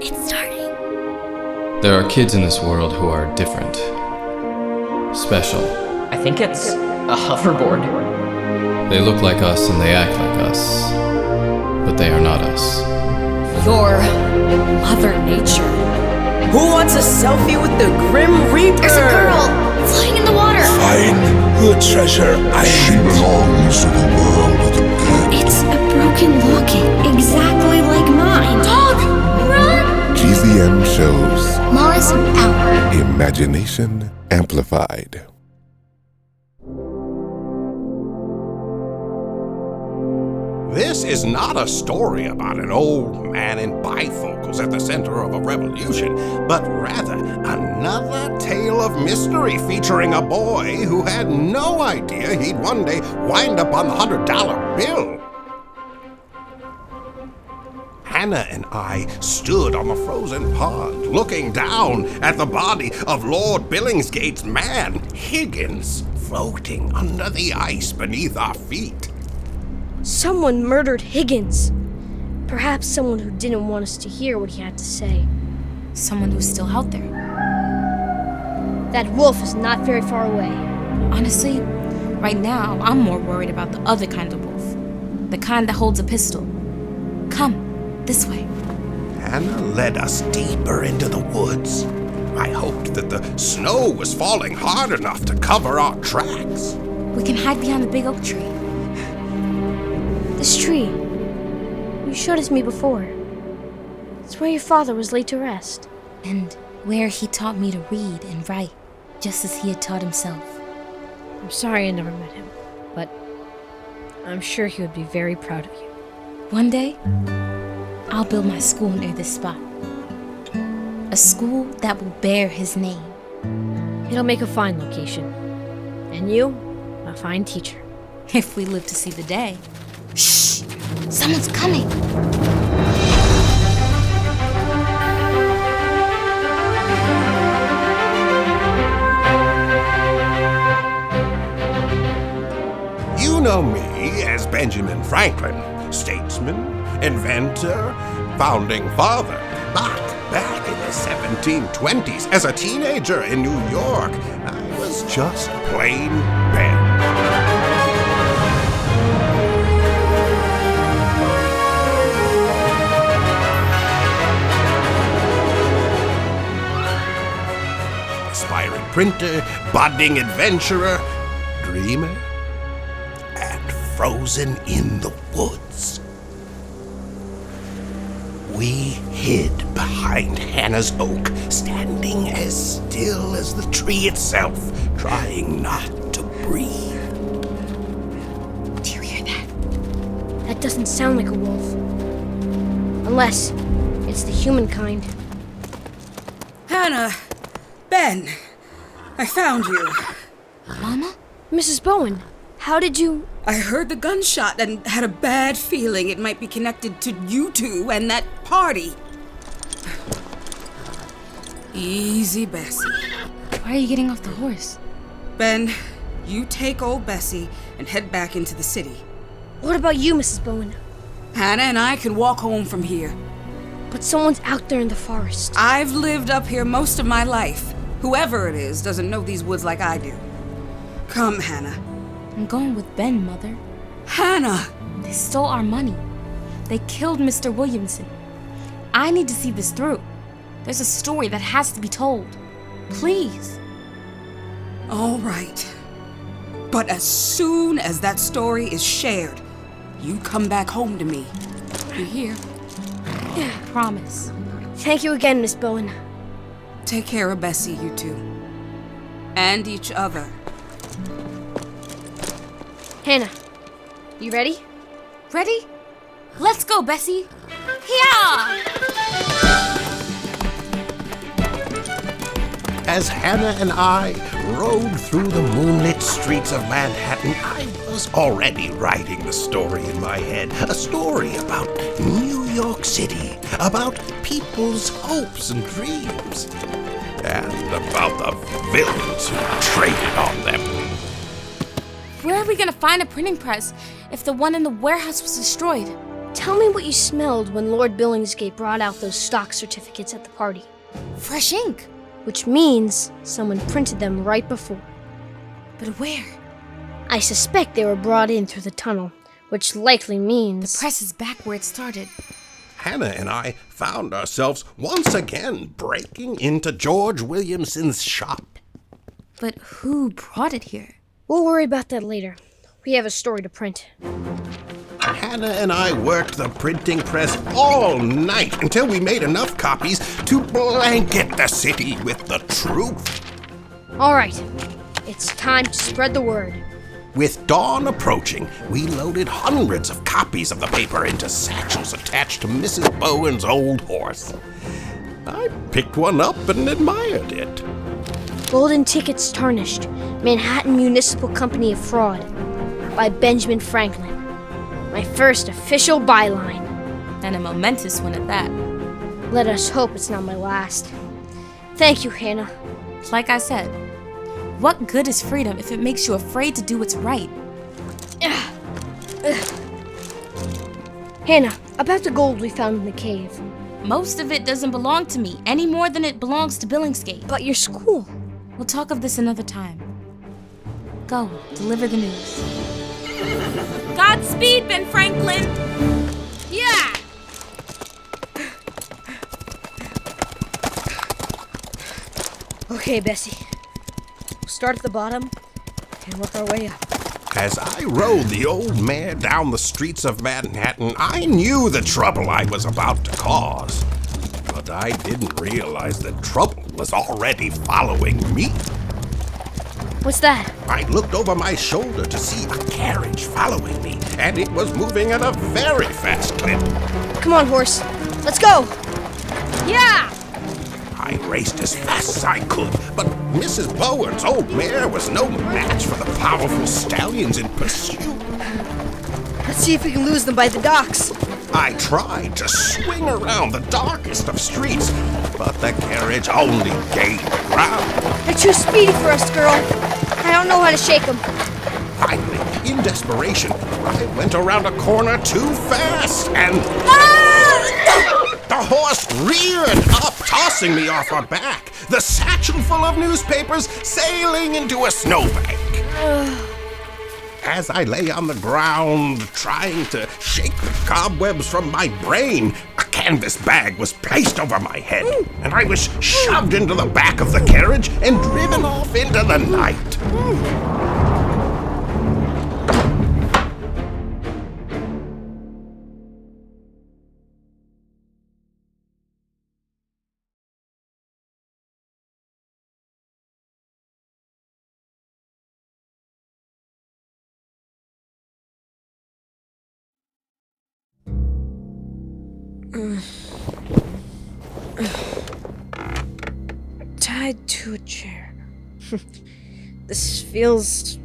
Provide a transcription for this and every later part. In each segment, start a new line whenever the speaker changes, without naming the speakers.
It's starting.
There are kids in this world who are different. Special.
I think it's a hoverboard.
They look like us and they act like us. But they are not us.
You're Mother Nature. Who wants a selfie with the Grim Reaper?
There's a girl floating in the water.
Find the treasure
She
island.
belongs to the world of the dead.
It's a broken locket, exactly like mine. Dog, run!
GZM shows
Mars out.
Imagination Amplified.
This is not a story about an old man in bifocals at the center of a revolution, but rather another tale of mystery featuring a boy who had no idea he'd one day wind up on the $100 bill. Hannah and I stood on the frozen pond, looking down at the body of Lord Billingsgate's man, Higgins, floating under the ice beneath our feet.
Someone murdered Higgins. Perhaps someone who didn't want us to hear what he had to say.
Someone who's still out there.
That wolf is not very far away.
Honestly, right now, I'm more worried about the other kind of wolf. The kind that holds a pistol. Come, this way.
Hannah led us deeper into the woods. I hoped that the snow was falling hard enough to cover our tracks.
We can hide behind the big oak tree.
This tree. You showed it to me before. It's where your father was laid to rest.
And where he taught me to read and write, just as he had taught himself.
I'm sorry I never met him, but I'm sure he would be very proud of you.
One day, I'll build my school near this spot. A school that will bear his name.
It'll make a fine location. And you, a fine teacher.
If we live to see the day. Shh! Someone's coming!
You know me as Benjamin Franklin, statesman, inventor, founding father. But back in the 1720s, as a teenager in New York, I was just plain Ben. Aspiring printer, budding adventurer, dreamer, and frozen in the woods. We hid behind Hannah's oak, standing as still as the tree itself, trying not to breathe.
Do you hear that? That doesn't sound like a wolf. Unless it's the humankind.
Hannah! Ben! I found you.
Mama?
Mrs. Bowen, how did you...
I heard the gunshot and had a bad feeling it might be connected to you two and that party. Easy, Bessie.
Why are you getting off the horse?
Ben, you take old Bessie and head back into the city.
What about you, Mrs. Bowen?
Hannah and I can walk home from here.
But someone's out there in the forest.
I've lived up here most of my life. Whoever it is doesn't know these woods like I do. Come, Hannah.
I'm going with Ben, Mother.
Hannah!
They stole our money. They killed Mr. Williamson. I need to see this through. There's a story that has to be told. Please.
All right. But as soon as that story is shared, you come back home to me. You hear?
Promise.
Thank you again, Miss Bowen.
Take care of Bessie, you two. And each other.
Hannah, you ready?
Ready? Let's go, Bessie. Yeah!
As Hannah and I rode through the moonlit streets of Manhattan, I was already writing the story in my head. A story about New York City, about people's hopes and dreams, and about the villains who traded on them.
Where are we gonna find a printing press if the one in the warehouse was destroyed?
Tell me what you smelled when Lord Billingsgate brought out those stock certificates at the party.
Fresh ink.
Which means someone printed them right before.
But where?
I suspect they were brought in through the tunnel, which likely means...
The press is back where it started.
Hannah and I found ourselves once again breaking into George Williamson's shop.
But who brought it here?
We'll worry about that later. We have a story to print.
Hannah and I worked the printing press all night until we made enough copies to blanket the city with the truth.
All right, it's time to spread the word.
With dawn approaching, we loaded hundreds of copies of the paper into satchels attached to Mrs. Bowen's old horse. I picked one up and admired it.
Golden Tickets Tarnished, Manhattan Municipal Company of Fraud, by Benjamin Franklin. My first official byline.
And a momentous one at that.
Let us hope it's not my last. Thank you, Hannah.
Like I said, what good is freedom if it makes you afraid to do what's right?
Hannah, about the gold we found in the cave.
Most of it doesn't belong to me, any more than it belongs to Billingsgate.
But your school.
We'll talk of this another time. Go, deliver the news. Godspeed, Ben Franklin!
Yeah! Okay, Bessie. We'll start at the bottom and work our way up.
As I rode the old mare down the streets of Manhattan, I knew the trouble I was about to cause. But I didn't realize that trouble was already following me.
What's that?
I looked over my shoulder to see a carriage following me, and it was moving at a very fast clip.
Come on, horse. Let's go! Yeah!
I raced as fast as I could, but Mrs. Bowen's old mare was no match for the powerful stallions in pursuit.
Let's see if we can lose them by the docks.
I tried to swing around the darkest of streets, but the carriage only gained ground.
They're too speedy for us, girl. I don't know how to shake them.
Finally, in desperation, I went around a corner too fast, and... The horse reared up, tossing me off her back, the satchel full of newspapers sailing into a snowbank. As I lay on the ground, trying to shake the cobwebs from my brain, a canvas bag was placed over my head, and I was shoved into the back of the carriage and driven off into the night.
Tied to a chair. This feels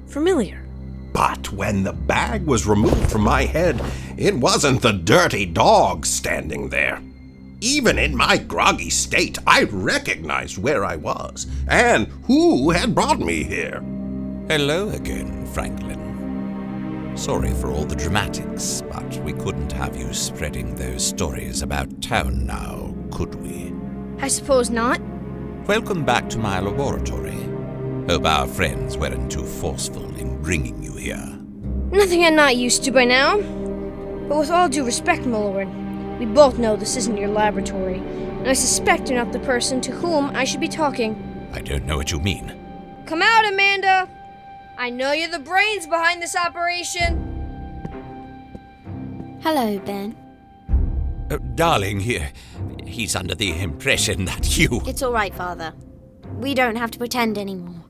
familiar.
But when the bag was removed from my head, it wasn't the dirty dog standing there. Even in my groggy state, I recognized where I was and who had brought me here.
Hello again, Franklin. Sorry for all the dramatics, but we couldn't have you spreading those stories about town now, could we?
I suppose not.
Welcome back to my laboratory. Hope our friends weren't too forceful in bringing you here.
Nothing I'm not used to by now. But with all due respect, my lord, we both know this isn't your laboratory, and I suspect you're not the person to whom I should be talking.
I don't know what you mean.
Come out, Amanda! I know you're the brains behind this operation.
Hello, Ben.
Darling, he's under the impression that you...
It's all right, Father. We don't have to pretend anymore.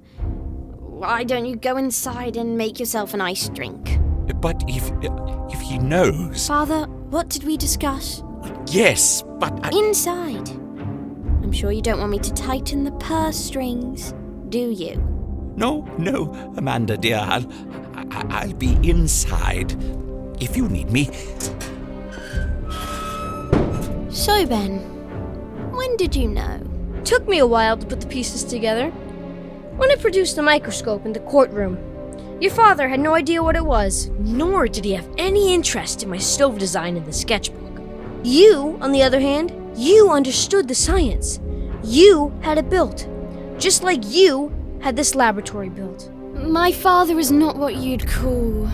Why don't you go inside and make yourself an iced drink?
But if he knows...
Father, what did we discuss?
Yes, but
Inside. I'm sure you don't want me to tighten the purse strings, do you?
No, Amanda dear, I'll be inside if you need me.
So, Ben, when did you know?
Took me a while to put the pieces together. When I produced the microscope in the courtroom, Your father had no idea what it was, nor did he have any interest in my stove design in the sketchbook. You, on the other hand, you understood the science. You had it built, just like you had this laboratory built.
My father is not what you'd call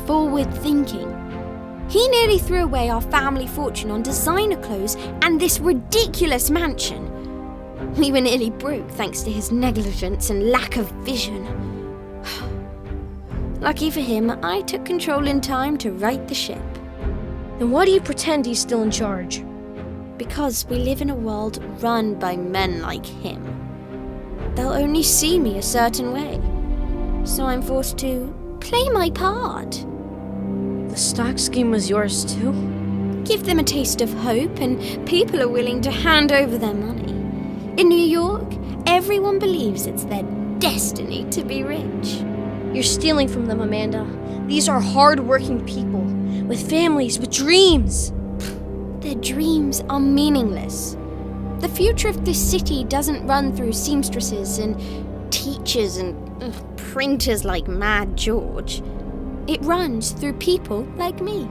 forward-thinking. He nearly threw away our family fortune on designer clothes and this ridiculous mansion. We were nearly broke thanks to his negligence and lack of vision. Lucky for him, I took control in time to right the ship.
Then why do you pretend he's still in charge?
Because we live in a world run by men like him. They'll only see me a certain way. So I'm forced to play my part.
The stock scheme was yours too?
Give them a taste of hope and people are willing to hand over their money. In New York, everyone believes it's their destiny to be rich.
You're stealing from them, Amanda. These are hard-working people, with families, with dreams.
Their dreams are meaningless. The future of this city doesn't run through seamstresses and teachers and printers like Mad George. It runs through people like me.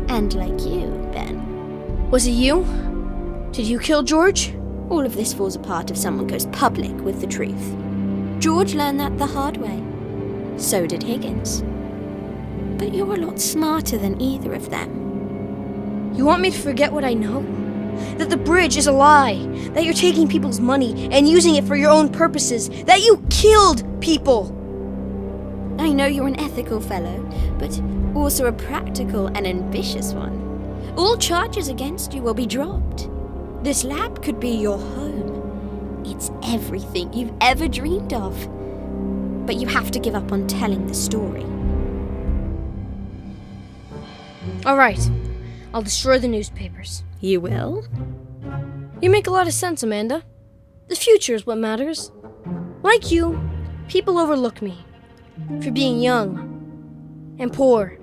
And like you, Ben.
Was it you? Did you kill George?
All of this falls apart if someone goes public with the truth. George learned that the hard way. So did Higgins. But you're a lot smarter than either of them.
You want me to forget what I know? That the bridge is a lie. That you're taking people's money and using it for your own purposes. That you killed people.
I know you're an ethical fellow, but also a practical and ambitious one. All charges against you will be dropped. This lab could be your home. It's everything you've ever dreamed of. But you have to give up on telling the story.
All right. I'll destroy the newspapers.
You will?
You make a lot of sense, Amanda. The future is what matters. Like you, people overlook me for being young and poor.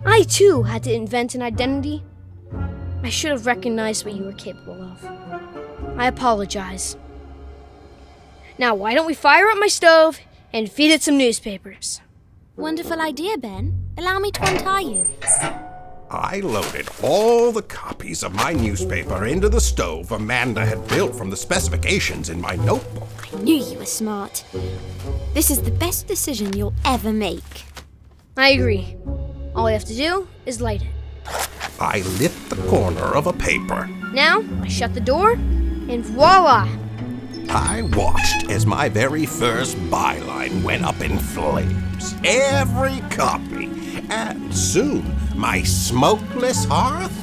I too had to invent an identity. I should have recognized what you were capable of. I apologize. Now, why don't we fire up my stove and feed it some newspapers?
Wonderful idea, Ben. Allow me to untie you.
I loaded all the copies of my newspaper into the stove Amanda had built from the specifications in my notebook.
I knew you were smart. This is the best decision you'll ever make.
I agree. All we have to do is light it.
I lit the corner of a paper.
Now, I shut the door, and voila!
I watched as my very first byline went up in flames. Every copy. And soon, my smokeless hearth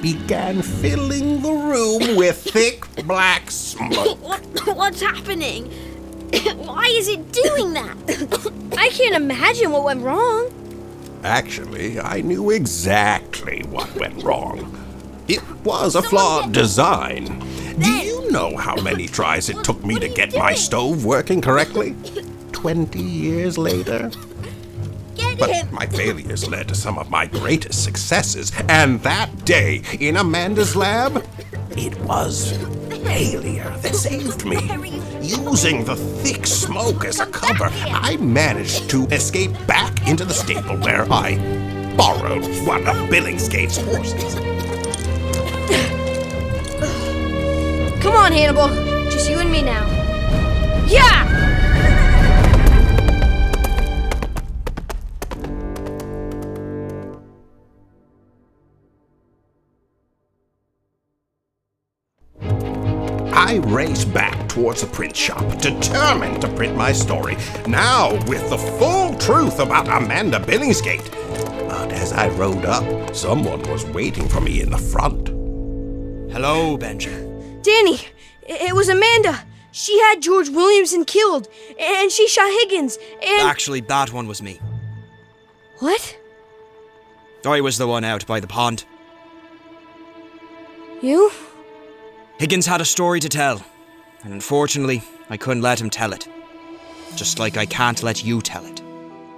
began filling the room with thick black smoke.
What's happening? Why is it doing that?
I can't imagine what went wrong.
Actually, I knew exactly what went wrong. It was a flawed design. Do you know how many tries it took me to get my stove working correctly? 20 years later? But my failures led to some of my greatest successes, and that day in Amanda's lab, it was failure that saved me. Using the thick smoke as a cover, I managed to escape back into the stable where I borrowed one of Billingsgate's horses.
Come on, Hannibal. Just you and me now. Yeah!
I raced back towards the print shop, determined to print my story, now with the full truth about Amanda Billingsgate. But as I rode up, someone was waiting for me in the front.
Hello, Benjamin.
Danny, it was Amanda. She had George Williamson killed, and she shot Higgins, and...
Actually, that one was me.
What?
I was the one out by the pond.
You?
Higgins had a story to tell, and unfortunately, I couldn't let him tell it. Just like I can't let you tell it.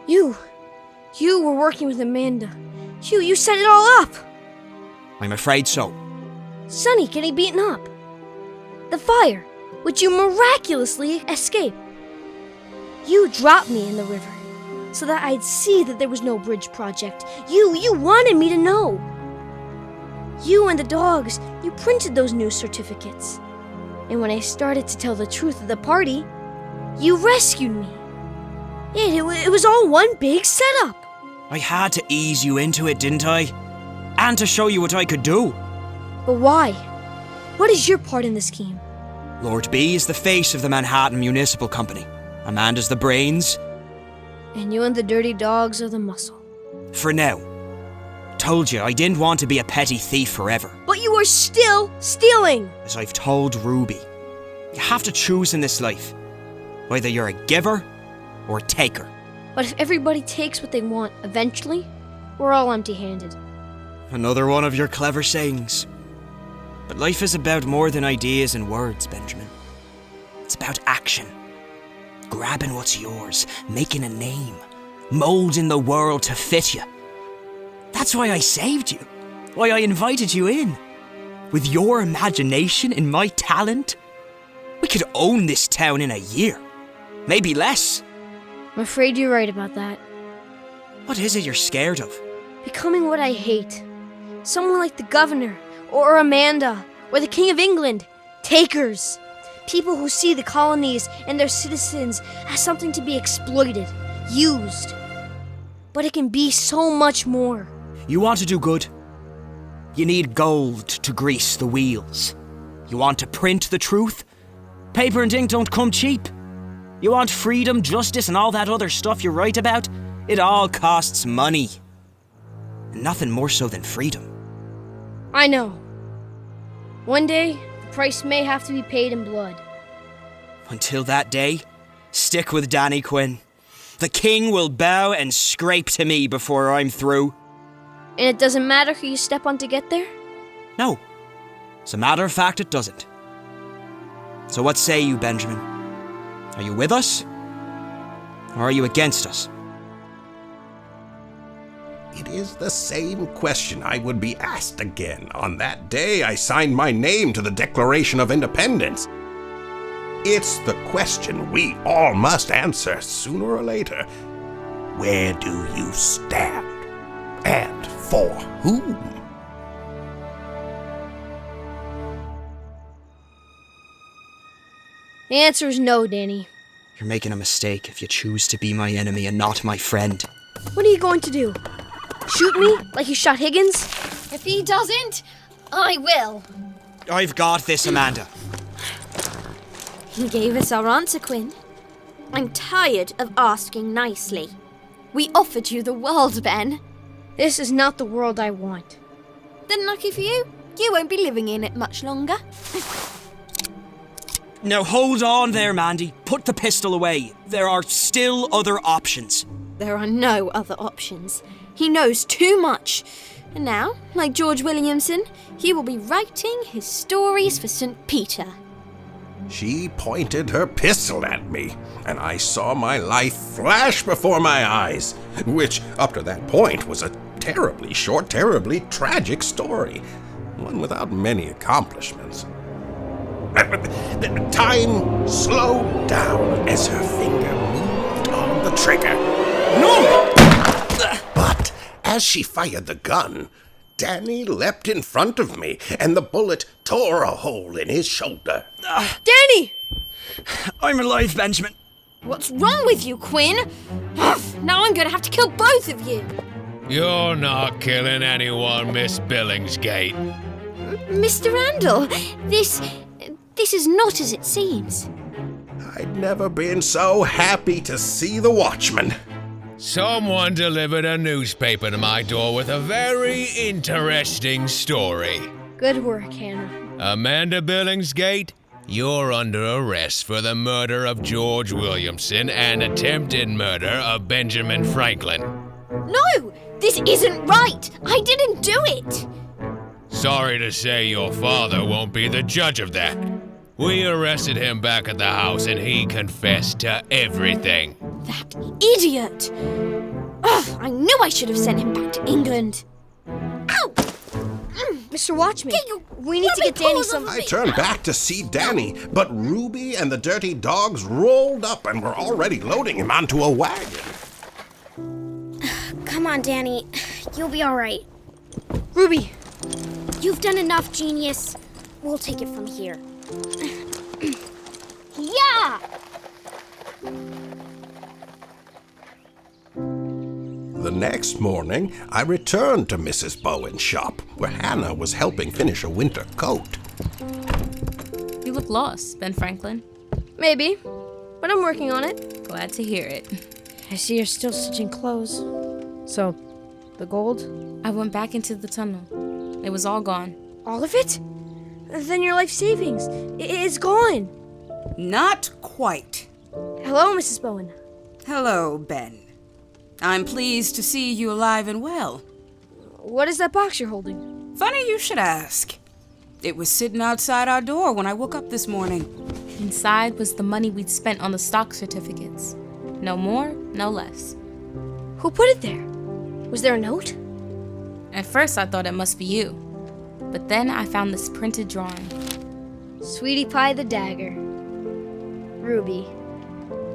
You were working with Amanda. You set it all up.
I'm afraid so.
Sonny getting beaten up. The fire, which you miraculously escaped. You dropped me in the river so that I'd see that there was no bridge project. You wanted me to know. You and the dogs, you printed those news certificates. And when I started to tell the truth at the party, you rescued me. It was all one big setup.
I had to ease you into it, didn't I? And to show you what I could do.
But why? What is your part in the scheme?
Lord B is the face of the Manhattan Municipal Company. Amanda's the brains.
And you and the dirty dogs are the muscle.
For now. Told you I didn't want to be a petty thief forever.
But you are still stealing!
As I've told Ruby, you have to choose in this life. Whether you're a giver or a taker.
But if everybody takes what they want, eventually, we're all empty-handed.
Another one of your clever sayings. But life is about more than ideas and words, Benjamin. It's about action. Grabbing what's yours, making a name, molding the world to fit you. That's why I saved you. Why I invited you in. With your imagination and my talent, we could own this town in a year. Maybe less.
I'm afraid you're right about that.
What is it you're scared of?
Becoming what I hate. Someone like the governor, or Amanda, or the King of England. Takers. People who see the colonies and their citizens as something to be exploited, used. But it can be so much more.
You want to do good? You need gold to grease the wheels. You want to print the truth? Paper and ink don't come cheap. You want freedom, justice, and all that other stuff you write about? It all costs money. And nothing more so than freedom.
I know. One day, the price may have to be paid in blood.
Until that day, stick with Danny Quinn. The king will bow and scrape to me before I'm through.
And it doesn't matter who you step on to get there?
No. As a matter of fact, it doesn't. So what say you, Benjamin? Are you with us? Or are you against us?
It is the same question I would be asked again on that day I signed my name to the Declaration of Independence. It's the question we all must answer sooner or later. Where do you stand? And for whom?
The answer is no, Danny.
You're making a mistake if you choose to be my enemy and not my friend.
What are you going to do? Shoot me like you shot Higgins?
If he doesn't, I will.
I've got this, Amanda.
He gave us our answer, Quinn. I'm tired of asking nicely. We offered you the world, Ben.
This is not the world I want.
Then lucky for you, you won't be living in it much longer.
Now hold on there, Mandy. Put the pistol away. There are still other options.
There are no other options. He knows too much. And now, like George Williamson, he will be writing his stories for St. Peter.
She pointed her pistol at me, and I saw my life flash before my eyes, which, up to that point, was a terribly short, terribly tragic story, one without many accomplishments. Time slowed down as her finger moved on the trigger. No! But as she fired the gun, Danny leapt in front of me, and the bullet tore a hole in his shoulder.
Danny!
I'm alive, Benjamin.
What's wrong with you, Quinn? Now I'm going to have to kill both of you.
You're not killing anyone, Miss Billingsgate.
Mr. Randall, this is not as it seems.
I'd never been so happy to see the watchman.
Someone delivered a newspaper to my door with a very interesting story.
Good work, Hanna.
Amanda Billingsgate, you're under arrest for the murder of George Williamson and attempted murder of Benjamin Franklin.
No, this isn't right. I didn't do it.
Sorry to say your father won't be the judge of that. We arrested him back at the house and he confessed to everything.
That idiot! Ugh, I knew I should have sent him back to England. Ow!
Mr. Watchman, we need to get Danny some...
I turned back to see Danny, but Ruby and the dirty dogs rolled up and were already loading him onto a wagon.
Come on, Danny. You'll be all right.
Ruby!
You've done enough, genius. We'll take it from here. Yeah!
The next morning, I returned to Mrs. Bowen's shop, where Hannah was helping finish a winter coat.
You look lost, Ben Franklin.
Maybe, but I'm working on it.
Glad to hear it.
I see you're still stitching clothes. So, the gold?
I went back into the tunnel. It was all gone.
All of it? Then your life savings. It's gone.
Not quite.
Hello, Mrs. Bowen.
Hello, Ben. I'm pleased to see you alive and well.
What is that box you're holding?
Funny you should ask. It was sitting outside our door when I woke up this morning.
Inside was the money we'd spent on the stock certificates. No more, no less.
Who put it there? Was there a note?
At first I thought it must be you. But then I found this printed drawing.
Sweetie Pie the Dagger. Ruby.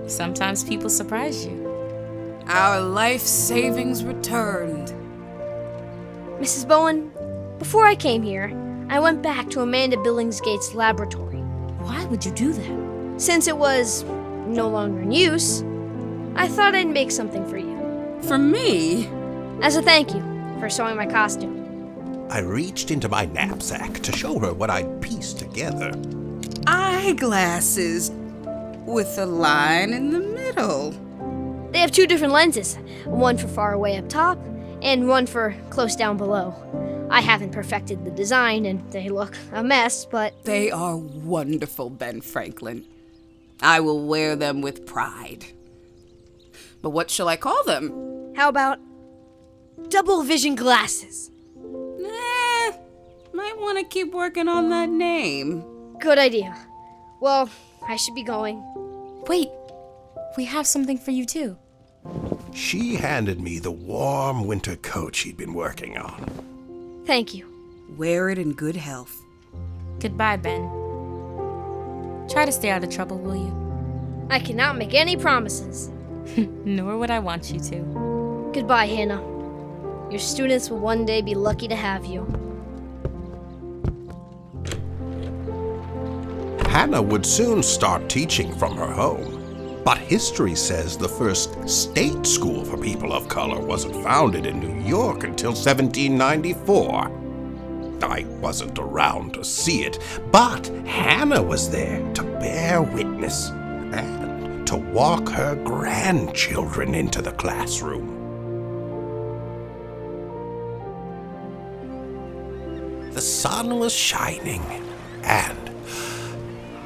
Sometimes people surprise you.
Our life savings returned.
Mrs. Bowen, before I came here, I went back to Amanda Billingsgate's laboratory.
Why would you do that?
Since it was no longer in use, I thought I'd make something for you.
For me?
As a thank you for sewing my costume.
I reached into my knapsack to show her what I'd pieced together.
Eyeglasses with a line in the middle.
They have two different lenses, one for far away up top and one for close down below. I haven't perfected the design and they look a mess, but...
They are wonderful, Ben Franklin. I will wear them with pride. But what shall I call them?
How about double vision glasses?
Might want to keep working on that name.
Good idea. Well, I should be going.
Wait, we have something for you too.
She handed me the warm winter coat she'd been working on.
Thank you.
Wear it in good health.
Goodbye, Ben. Try to stay out of trouble, will you?
I cannot make any promises.
Nor would I want you to.
Goodbye, Hannah. Your students will one day be lucky to have you.
Hannah would soon start teaching from her home. But history says the first state school for people of color wasn't founded in New York until 1794. I wasn't around to see it, but Hannah was there to bear witness and to walk her grandchildren into the classroom. The sun was shining, and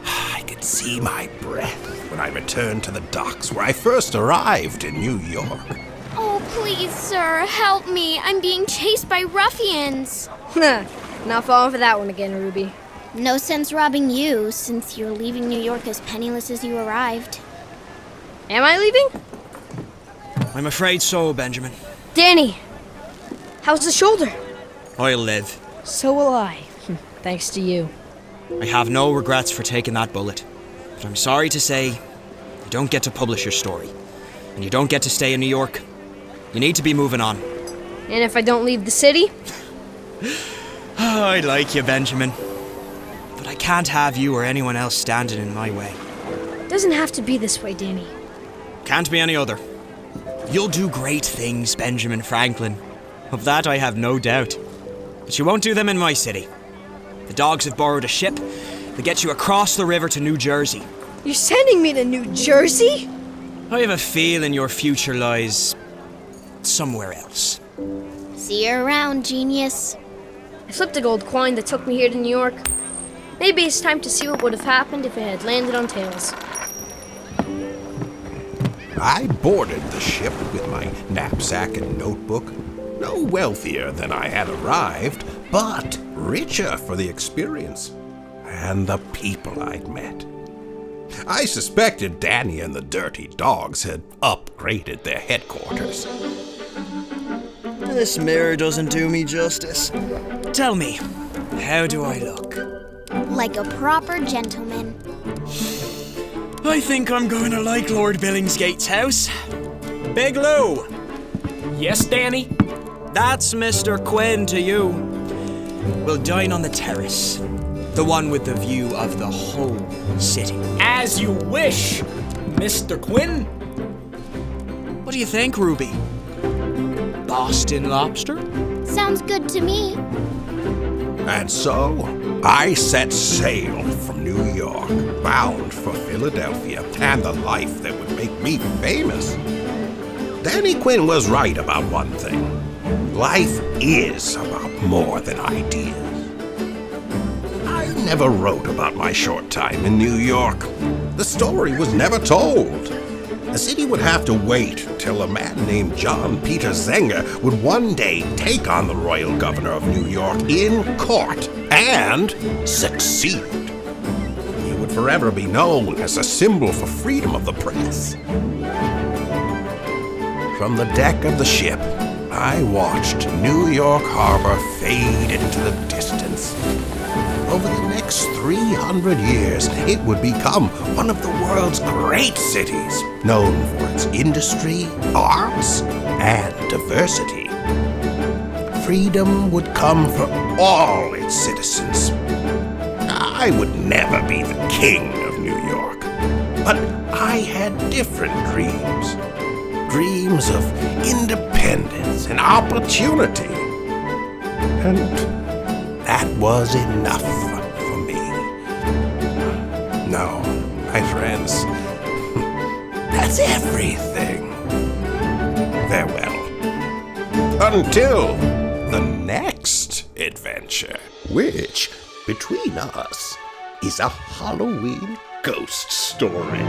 I could see my breath when I returned to the docks where I first arrived in New York.
Oh, please, sir, help me. I'm being chased by ruffians.
Not falling for that one again, Ruby.
No sense robbing you, since you're leaving New York as penniless as you arrived.
Am I leaving?
I'm afraid so, Benjamin.
Danny, how's the shoulder?
I'll live.
So will I, thanks to you.
I have no regrets for taking that bullet. But I'm sorry to say, you don't get to publish your story. And you don't get to stay in New York. You need to be moving on.
And if I don't leave the city?
Oh, I like you, Benjamin. But I can't have you or anyone else standing in my way.
Doesn't have to be this way, Danny.
Can't be any other. You'll do great things, Benjamin Franklin. Of that I have no doubt. But you won't do them in my city. The dogs have borrowed a ship. They get you across the river to New Jersey.
You're sending me to New Jersey?
I have a feeling your future lies somewhere else.
See you around, genius.
I flipped a gold coin that took me here to New York. Maybe it's time to see what would have happened if it had landed on tails.
I boarded the ship with my knapsack and notebook. No wealthier than I had arrived, but richer for the experience and the people I'd met. I suspected Danny and the dirty dogs had upgraded their headquarters.
This mirror doesn't do me justice. Tell me, How do I look?
Like a proper gentleman.
I think I'm going to like Lord Billingsgate's house. Big Lou!
Yes, Danny?
That's Mr. Quinn to you. We'll dine on the terrace. The one with the view of the whole city.
As you wish, Mr. Quinn.
What do you think, Ruby? Boston lobster?
Sounds good to me.
And so, I set sail from New York, bound for Philadelphia, and the life that would make me famous. Danny Quinn was right about one thing. Life is about more than ideas. I never wrote about my short time in New York. The story was never told. The city would have to wait till a man named John Peter Zenger would one day take on the royal governor of New York in court and succeed. He would forever be known as a symbol for freedom of the press. From the deck of the ship, I watched New York Harbor fade into the distance. Over the next 300 years, it would become one of the world's great cities, known for its industry, arts, and diversity. Freedom would come for all its citizens. I would never be the king of New York, but I had different dreams. Dreams of independence and opportunity. And that was enough for me. No, my friends, that's everything. Farewell. Until the next adventure, which, between us, is a Halloween ghost story.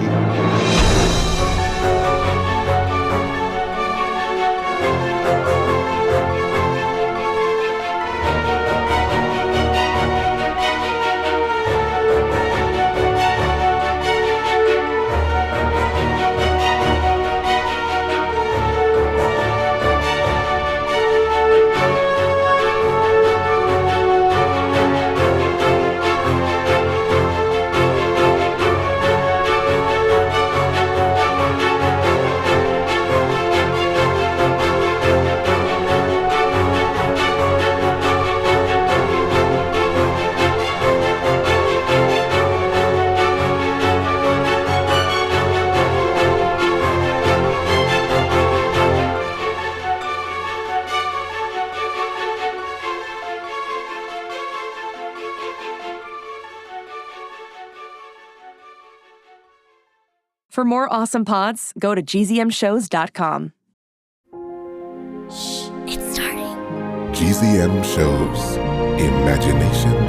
For more awesome pods, go to gzmshows.com.
Shh, it's starting.
GZM shows imagination